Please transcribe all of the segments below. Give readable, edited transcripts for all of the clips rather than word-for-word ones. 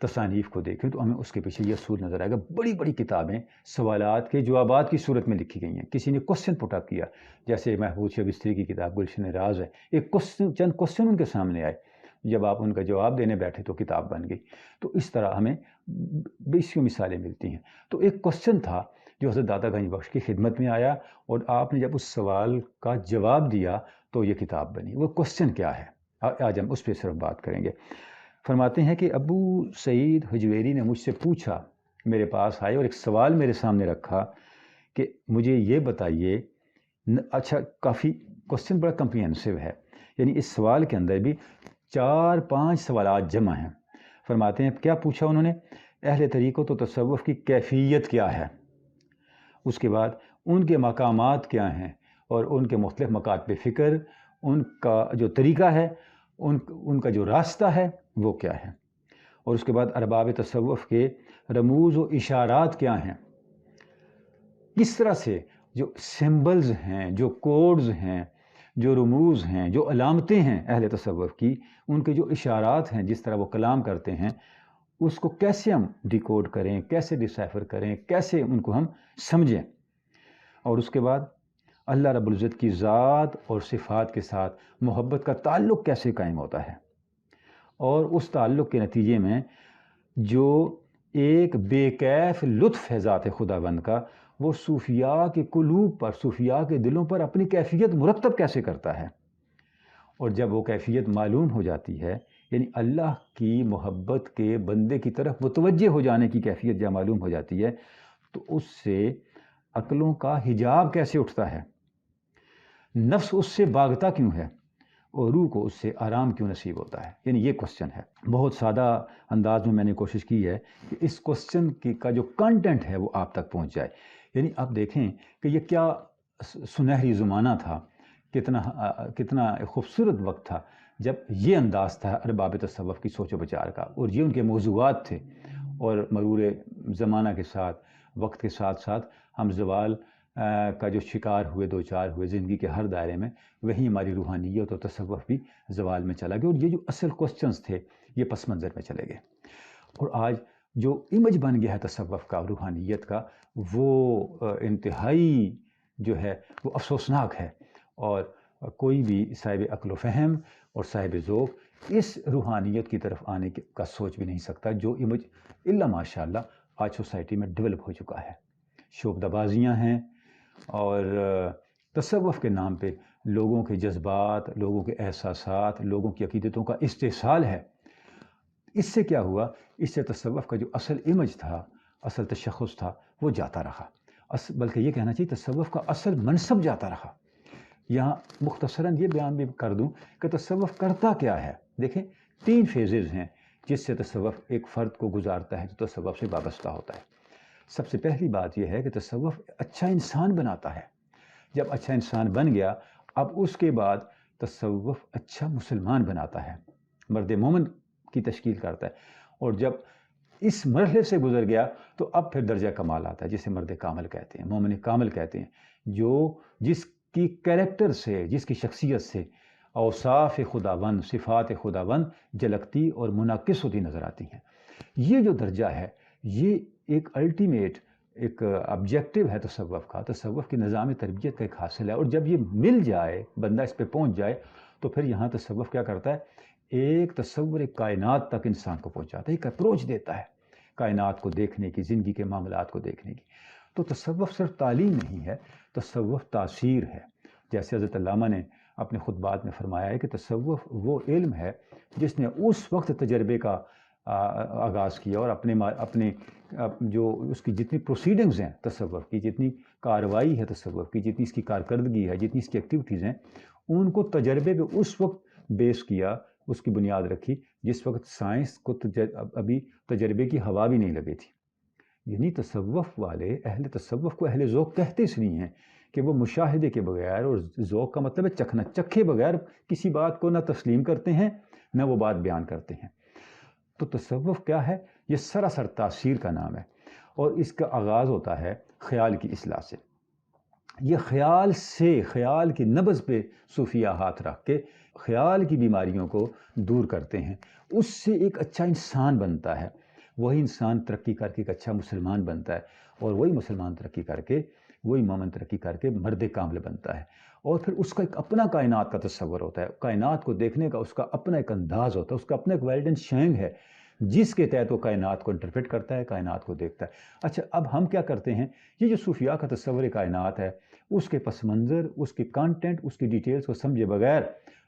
تصانیف کو دیکھیں تو ہمیں اس کے پیچھے یہ اصول نظر آئے گا. بڑی بڑی کتابیں سوالات کے جوابات کی صورت میں لکھی گئی ہیں. کسی نے کوسچن پٹ اپ کیا، جیسے محمود شبستری کی کتاب گلشن راز ہے، ایک چند کوسچن ان کے سامنے آئے، جب آپ ان کا جواب دینے بیٹھے تو کتاب بن گئی. تو اس طرح ہمیں بیسیوں مثالیں ملتی ہیں. تو ایک کوسچن تھا جو حضرت داتا گنج بخش کی خدمت میں آیا، اور آپ نے جب اس سوال کا جواب دیا تو یہ کتاب بنی. وہ کوسچن کیا ہے؟ آج ہم اس پہ صرف بات کریں گے. فرماتے ہیں کہ ابو سعید حجویری نے مجھ سے پوچھا، میرے پاس آئے اور ایک سوال میرے سامنے رکھا کہ مجھے یہ بتائیے. اچھا، کافی کوسچن بڑا کمپریہنسو ہے، یعنی اس سوال کے اندر بھی 4-5 سوالات جمع ہیں. فرماتے ہیں کیا پوچھا انہوں نے؟ اہل طریقت و تصوف کی کیفیت کیا ہے، اس کے بعد ان کے مقامات کیا ہیں، اور ان کے مختلف مکاتب فکر، ان کا جو طریقہ ہے، ان کا جو راستہ ہے وہ کیا ہے، اور اس کے بعد ارباب تصوف کے رموز و اشارات کیا ہیں. کس طرح سے جو سمبلز ہیں، جو کوڈز ہیں، جو رموز ہیں، جو علامتیں ہیں اہل تصوف کی، ان کے جو اشارات ہیں، جس طرح وہ کلام کرتے ہیں، اس کو کیسے ہم ڈیکوڈ کریں، کیسے ڈیسائفر کریں، کیسے ان کو ہم سمجھیں. اور اس کے بعد اللہ رب العزت کی ذات اور صفات کے ساتھ محبت کا تعلق کیسے قائم ہوتا ہے، اور اس تعلق کے نتیجے میں جو ایک بے کیف لطف ہے ذات خداوند کا، وہ صوفیاء کے قلوب پر، صوفیاء کے دلوں پر اپنی کیفیت مرتب کیسے کرتا ہے. اور جب وہ کیفیت معلوم ہو جاتی ہے، یعنی اللہ کی محبت کے بندے کی طرف متوجہ ہو جانے کی کیفیت جب معلوم ہو جاتی ہے، تو اس سے عقلوں کا حجاب کیسے اٹھتا ہے، نفس اس سے بھاگتا کیوں ہے، اور روح کو اس سے آرام کیوں نصیب ہوتا ہے. یعنی یہ کوسچن ہے. بہت سادہ انداز میں نے کوشش کی ہے کہ اس کوسچن کا جو کنٹینٹ ہے وہ آپ تک پہنچ جائے. یعنی آپ دیکھیں کہ یہ کیا سنہری زمانہ تھا، کتنا خوبصورت وقت تھا جب یہ انداز تھا ارباب تصوف کی سوچ و بچار کا، اور یہ ان کے موضوعات تھے. اور مرور زمانہ کے ساتھ، وقت کے ساتھ ساتھ ہم زوال کا جو شکار ہوئے، دو چار ہوئے زندگی کے ہر دائرے میں، وہیں ہماری روحانیت اور تصوف بھی زوال میں چلا گیا، اور یہ جو اصل کوسچنز تھے یہ پس منظر میں چلے گئے. اور آج جو امیج بن گیا ہے تصوف کا، روحانیت کا، وہ انتہائی جو ہے وہ افسوسناک ہے. اور کوئی بھی صاحب عقل و فہم اور صاحب ذوق اس روحانیت کی طرف آنے کا سوچ بھی نہیں سکتا جو امیج الا ماشاء اللہ آج سوسائٹی میں ڈیولپ ہو چکا ہے. شعبدہ بازیاں ہیں، اور تصوف کے نام پہ لوگوں کے جذبات، لوگوں کے احساسات، لوگوں کی عقیدتوں کا استحصال ہے. اس سے کیا ہوا؟ اس سے تصوف کا جو اصل امیج تھا، اصل تشخص تھا، وہ جاتا رہا. بلکہ یہ کہنا چاہیے تصوف کا اصل منصب جاتا رہا. یہاں مختصراً یہ بیان بھی کر دوں کہ تصوف کرتا کیا ہے. دیکھیں 3 فیزز ہیں جس سے تصوف ایک فرد کو گزارتا ہے جو تصوف سے وابستہ ہوتا ہے. سب سے پہلی بات یہ ہے کہ تصوف اچھا انسان بناتا ہے. جب اچھا انسان بن گیا، اب اس کے بعد تصوف اچھا مسلمان بناتا ہے، مرد مومن کی تشکیل کرتا ہے. اور جب اس مرحلے سے گزر گیا تو اب پھر درجہ کمال آتا ہے، جسے مرد کامل کہتے ہیں، مومن کامل کہتے ہیں، جس کی کریکٹر سے، جس کی شخصیت سے اوصاف خداوند، صفات خداوند جھلکتی اور منعکس ہوتی نظر آتی ہیں. یہ جو درجہ ہے یہ ایک الٹیمیٹ، ایک آبجیکٹیو ہے تصوف کا، تصوف کی نظام تربیت کا ایک حاصل ہے. اور جب یہ مل جائے، بندہ اس پہ پہنچ جائے، تو پھر یہاں تصوف کیا کرتا ہے؟ ایک تصور کائنات تک انسان کو پہنچاتا ہے، ایک اپروچ دیتا ہے کائنات کو دیکھنے کی، زندگی کے معاملات کو دیکھنے کی. تو تصوف صرف تعلیم نہیں ہے، تصوف تاثیر ہے. جیسے حضرت علامہ نے اپنے خطبات میں فرمایا ہے کہ تصوف وہ علم ہے جس نے اس وقت تجربے کا آغاز کیا، اور اپنے جو اس کی جتنی پروسیڈنگز ہیں تصوف کی، جتنی کارروائی ہے تصوف کی، جتنی اس کی کارکردگی ہے، جتنی اس کی ایکٹیویٹیز ہیں، ان کو تجربے پہ اس وقت بیس کیا، اس کی بنیاد رکھی جس وقت سائنس کو ابھی تجربے کی ہوا بھی نہیں لگی تھی. یعنی تصوف والے، اہل تصوف کو اہل ذوق کہتے اس لیے ہیں کہ وہ مشاہدے کے بغیر، اور ذوق کا مطلب ہے چکھے بغیر کسی بات کو نہ تسلیم کرتے ہیں نہ وہ بات بیان کرتے ہیں. تو تصوف کیا ہے؟ یہ سراسر تاثیر کا نام ہے، اور اس کا آغاز ہوتا ہے خیال کی اصلاح سے. یہ خیال کی نبض پہ صوفیہ ہاتھ رکھ کے خیال کی بیماریوں کو دور کرتے ہیں. اس سے ایک اچھا انسان بنتا ہے. وہی انسان ترقی کر کے ایک اچھا مسلمان بنتا ہے، اور وہی مسلمان ترقی کر کے، وہی مومن ترقی کر کے مرد کامل بنتا ہے، اور پھر اس کا ایک اپنا کائنات کا تصور ہوتا ہے، کائنات کو دیکھنے کا اس کا اپنا ایک انداز ہوتا ہے، اس کا اپنا ایک ویلڈن شینگ ہے جس کے تحت وہ کائنات کو انٹرپریٹ کرتا ہے، کائنات کو دیکھتا ہے۔ اچھا، اب ہم کیا کرتے ہیں، یہ جو صوفیاء کا تصور کائنات ہے، اس کے پس منظر، اس کے کانٹینٹ، اس کی ڈیٹیلز کو سمجھے بغیر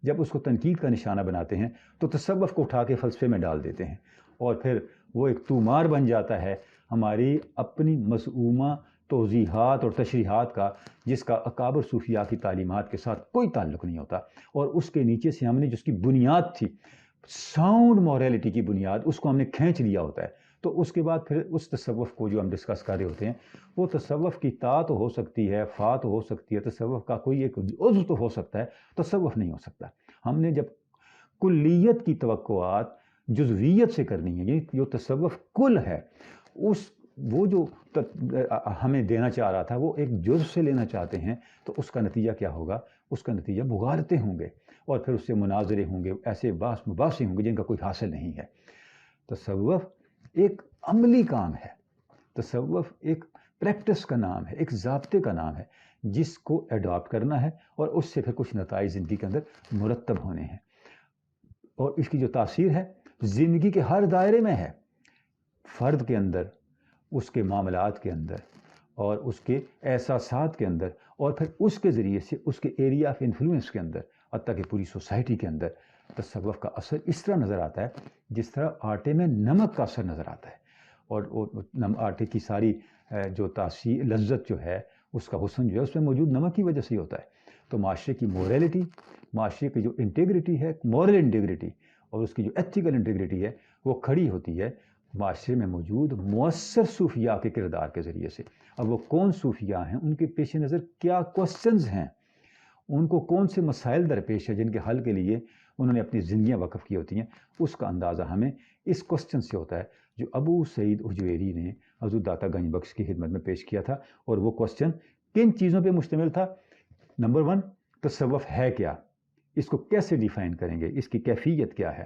جب اس کو تنقید کا نشانہ بناتے ہیں تو تصوف کو اٹھا کے فلسفے میں ڈال دیتے ہیں، اور پھر وہ ایک طومار بن جاتا ہے ہماری اپنی مزعومہ توضیحات اور تشریحات کا، جس کا اکابر صوفیاء کی تعلیمات کے ساتھ کوئی تعلق نہیں ہوتا، اور اس کے نیچے سے ہم نے جس کی بنیاد تھی، ساؤنڈ موریلٹی کی بنیاد، اس کو ہم نے کھینچ لیا ہوتا ہے۔ تو اس کے بعد پھر اس تصوف کو جو ہم ڈسکس کر رہے ہوتے ہیں، وہ تصوف کی تا تو ہو سکتی ہے، فا تو ہو سکتی ہے، تصوف کا کوئی ایک عضو تو ہو سکتا ہے، تصوف نہیں ہو سکتا۔ ہم نے جب کلیت کی توقعات جزویت سے کرنی ہے، یعنی جو تصوف کل ہے، وہ جو ہمیں دینا چاہ رہا تھا وہ ایک جزو سے لینا چاہتے ہیں، تو اس کا نتیجہ کیا ہوگا؟ اس کا نتیجہ مغالطے ہوں گے، اور پھر اس سے مناظرے ہوں گے، ایسے باس مباحثے ہوں گے جن کا کوئی حاصل نہیں ہے۔ تصوف ایک عملی کام ہے، تصوف ایک پریکٹس کا نام ہے، ایک ضابطے کا نام ہے جس کو ایڈاپٹ کرنا ہے، اور اس سے پھر کچھ نتائج زندگی کے اندر مرتب ہونے ہیں، اور اس کی جو تاثیر ہے زندگی کے ہر دائرے میں ہے، فرد کے اندر، اس کے معاملات کے اندر، اور اس کے احساسات کے اندر، اور پھر اس کے ذریعے سے اس کے ایریا آف انفلوئنس کے اندر، حتیٰ کہ پوری سوسائٹی کے اندر تصوف کا اثر اس طرح نظر آتا ہے جس طرح آٹے میں نمک کا اثر نظر آتا ہے، اور آٹے کی ساری جو تاثیر، لذت جو ہے، اس کا حسن جو ہے، اس میں موجود نمک کی وجہ سے ہی ہوتا ہے۔ تو معاشرے کی موریلٹی، معاشرے کی جو انٹیگریٹی ہے، مورل انٹیگریٹی، اور اس کی جو ایتھیکل انٹیگریٹی ہے، وہ کھڑی ہوتی ہے معاشرے میں موجود مؤثر صوفیاء کے کردار کے ذریعے سے۔ اب وہ کون صوفیاء ہیں، ان کے پیش نظر کیا کوسچنز ہیں، ان کو کون سے مسائل درپیش ہیں جن کے حل کے لیے انہوں نے اپنی زندگیاں وقف کی ہوتی ہیں، اس کا اندازہ ہمیں اس کوسچن سے ہوتا ہے جو ابو سعید حجویری نے حضور داتا گنج بخش کی خدمت میں پیش کیا تھا۔ اور وہ کوسچن کن چیزوں پہ مشتمل تھا؟ نمبر 1، تصوف ہے کیا، اس کو کیسے ڈیفائن کریں گے، اس کی کیفیت کیا ہے،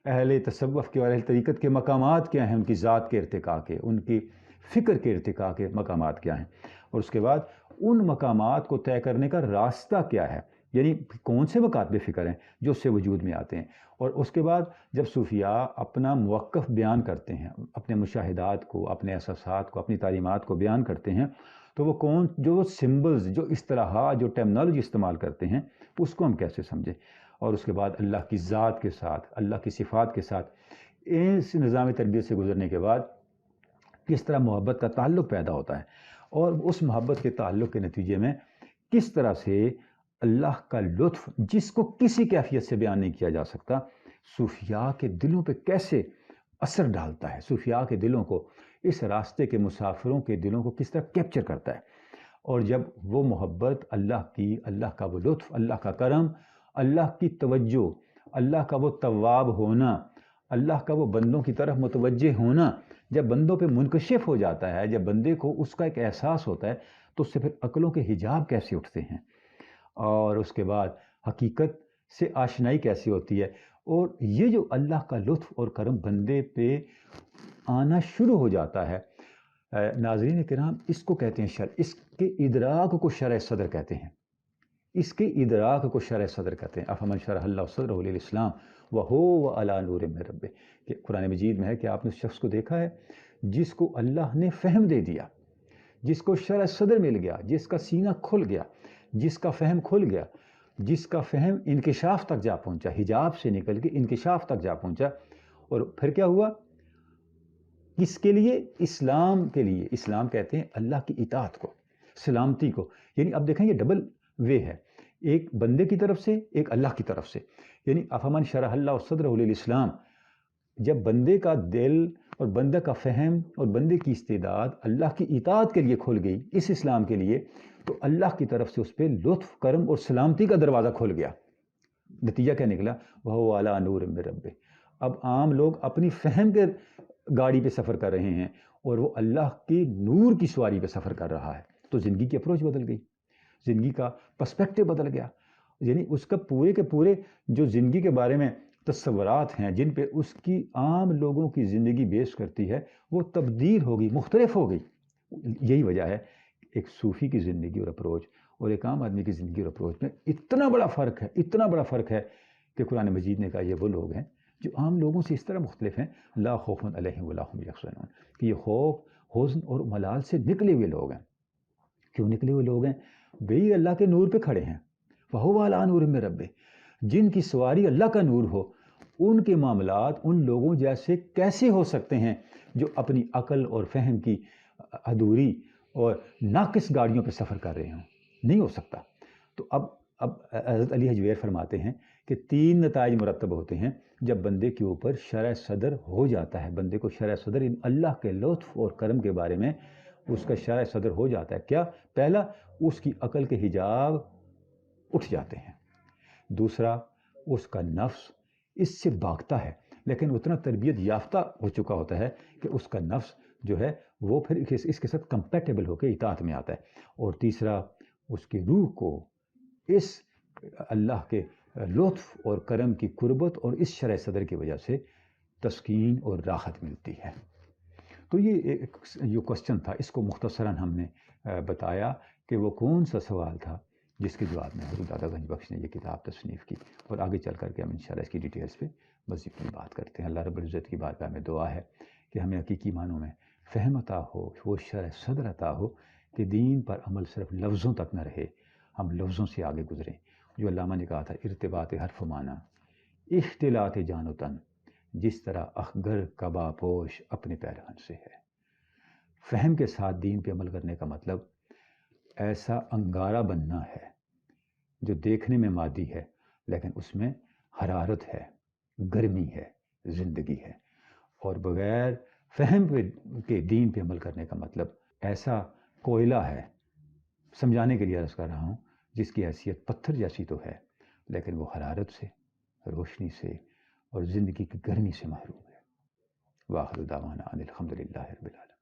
اہل تصوف کے اور اہل طریقت کے مقامات کیا ہیں، ان کی ذات کے ارتقاء کے، ان کی فکر کے ارتقاء کے مقامات کیا ہیں، اور اس کے بعد ان مقامات کو طے کرنے کا راستہ کیا ہے، یعنی کون سے مکاتب فکر ہیں جو اس سے وجود میں آتے ہیں۔ اور اس کے بعد جب صوفیاء اپنا موقف بیان کرتے ہیں، اپنے مشاہدات کو، اپنے احساسات کو، اپنی تعلیمات کو بیان کرتے ہیں، تو وہ جو سمبلز، جو اصطلاحات، جو ٹرمنالوجی استعمال کرتے ہیں، اس کو ہم کیسے سمجھیں، اور اس کے بعد اللہ کی ذات کے ساتھ، اللہ کی صفات کے ساتھ اس نظام تربیت سے گزرنے کے بعد کس طرح محبت کا تعلق پیدا ہوتا ہے، اور اس محبت کے تعلق کے نتیجے میں کس طرح سے اللہ کا لطف، جس کو کسی کیفیت سے بیان نہیں کیا جا سکتا، صوفیاء کے دلوں پہ کیسے اثر ڈالتا ہے، صوفیاء کے دلوں کو، اس راستے کے مسافروں کے دلوں کو کس طرح کیپچر کرتا ہے، اور جب وہ محبت اللہ کی، اللہ کا وہ لطف، اللہ کا کرم، اللہ کی توجہ، اللہ کا وہ تواب ہونا، اللہ کا وہ بندوں کی طرف متوجہ ہونا جب بندوں پہ منکشف ہو جاتا ہے، جب بندے کو اس کا ایک احساس ہوتا ہے، تو اس سے پھر عقلوں کے حجاب کیسے اٹھتے ہیں، اور اس کے بعد حقیقت سے آشنائی کیسی ہوتی ہے، اور یہ جو اللہ کا لطف اور کرم بندے پہ آنا شروع ہو جاتا ہے، ناظرین کرام، اس کو کہتے ہیں اس کے ادراک کو شرح صدر کہتے ہیں، اس کے ادراک کو شرح صدر کہتے ہیں۔ افمن شرح اللہ صدرہ للاسلام وہو علی نور من ربہ، کہ قرآن مجید میں ہے کہ آپ نے اس شخص کو دیکھا ہے جس کو اللہ نے فہم دے دیا، جس کو شرح صدر مل گیا، جس کا سینہ کھل گیا، جس کا فہم کھل گیا، جس کا فہم انکشاف تک جا پہنچا، حجاب سے نکل کے انکشاف تک جا پہنچا، اور پھر کیا ہوا؟ کس کے لیے؟ اسلام کے لیے۔ اسلام کہتے ہیں اللہ کی اطاعت کو، سلامتی کو، یعنی اب دیکھیں یہ ڈبل وے ہے، ایک بندے کی طرف سے، ایک اللہ کی طرف سے، یعنی افمن شرح اللہ صدرہ للاسلام، جب بندے کا دل اور بندے کا فہم اور بندے کی استعداد اللہ کی اطاعت کے لیے کھل گئی، اس اسلام کے لیے، تو اللہ کی طرف سے اس پہ لطف، کرم اور سلامتی کا دروازہ کھل گیا۔ نتیجہ کیا نکلا؟ وَهُوَ عَلَىٰ نُورٍ مِّن رَبِّهِ۔ اب عام لوگ اپنی فہم کے گاڑی پہ سفر کر رہے ہیں، اور وہ اللہ کی نور کی سواری پہ سفر کر رہا ہے، تو زندگی کی اپروچ بدل گئی، زندگی کا پرسپیکٹو بدل گیا، یعنی اس کا پورے کے پورے جو زندگی کے بارے میں تصورات ہیں جن پہ اس کی عام لوگوں کی زندگی بیس کرتی ہے وہ تبدیل ہوگی، مختلف ہوگی. یہی وجہ ہے ایک صوفی کی زندگی اور اپروچ اور ایک عام آدمی کی زندگی اور اپروچ میں اتنا بڑا فرق ہے کہ قرآن مجید نے کہا یہ وہ لوگ ہیں جو عام لوگوں سے اس طرح مختلف ہیں. لا خوف علیہم ولا هم یحزنون، کہ یہ خوف، حزن اور ملال سے نکلے ہوئے لوگ ہیں. کیوں نکلے ہوئے لوگ ہیں؟ بھئی اللہ کے نور پہ کھڑے ہیں. وَهُوَ عَلَىٰ نُورٍ مِّن رَبِّهِ، جن کی سواری اللہ کا نور ہو ان کے معاملات ان لوگوں جیسے کیسے ہو سکتے ہیں جو اپنی عقل اور فہم کی ادھوری اور ناقص گاڑیوں پہ سفر کر رہے ہوں؟ نہیں ہو سکتا. تو اب حضرت علی حجویر فرماتے ہیں کہ 3 نتائج مرتب ہوتے ہیں جب بندے کے اوپر شرح صدر ہو جاتا ہے. بندے کو شرح صدر اللہ کے لطف اور کرم کے بارے میں اس کا شرح صدر ہو جاتا ہے. کیا؟ پہلا، اس کی عقل کے حجاب اٹھ جاتے ہیں. دوسرا، اس کا نفس اس سے بھاگتا ہے لیکن اتنا تربیت یافتہ ہو چکا ہوتا ہے کہ اس کا نفس جو ہے وہ پھر اس کے ساتھ کمپیٹیبل ہو کے اطاعت میں آتا ہے. اور تیسرا، اس کی روح کو اس اللہ کے لطف اور کرم کی قربت اور اس شرح صدر کی وجہ سے تسکین اور راحت ملتی ہے. تو یہ جو کوسچن تھا اس کو مختصراً ہم نے بتایا کہ وہ کون سا سوال تھا جس کے جواب میں حضرت دادا گنج بخش نے یہ کتاب تصنیف کی. اور آگے چل کر کے ہم انشاءاللہ اس کی ڈیٹیلز پہ مزید کی بات کرتے ہیں. اللہ رب العزت کی بارگاہ میں دعا ہے کہ ہمیں حقیقی معنوں میں فہم عطا ہو، وہ شرح صدر عطا ہو کہ دین پر عمل صرف لفظوں تک نہ رہے، ہم لفظوں سے آگے گزریں. جو علامہ نے کہا تھا ارتباط حرف معنی، اختلاط جان و تن، جس طرح اخگر کبا پوش اپنے پیرہن سے ہے. فہم کے ساتھ دین پہ عمل کرنے کا مطلب ایسا انگارہ بننا ہے جو دیکھنے میں مادی ہے لیکن اس میں حرارت ہے، گرمی ہے، زندگی ہے. اور بغیر فہم کے دین پہ عمل کرنے کا مطلب ایسا کوئلہ ہے، سمجھانے کے لیے عرض کر رہا ہوں، جس کی حیثیت پتھر جیسی تو ہے لیکن وہ حرارت سے، روشنی سے اور زندگی کی گرمی سے محروم ہے. وآخر دعوانا ان الحمدللہ رب العالمین.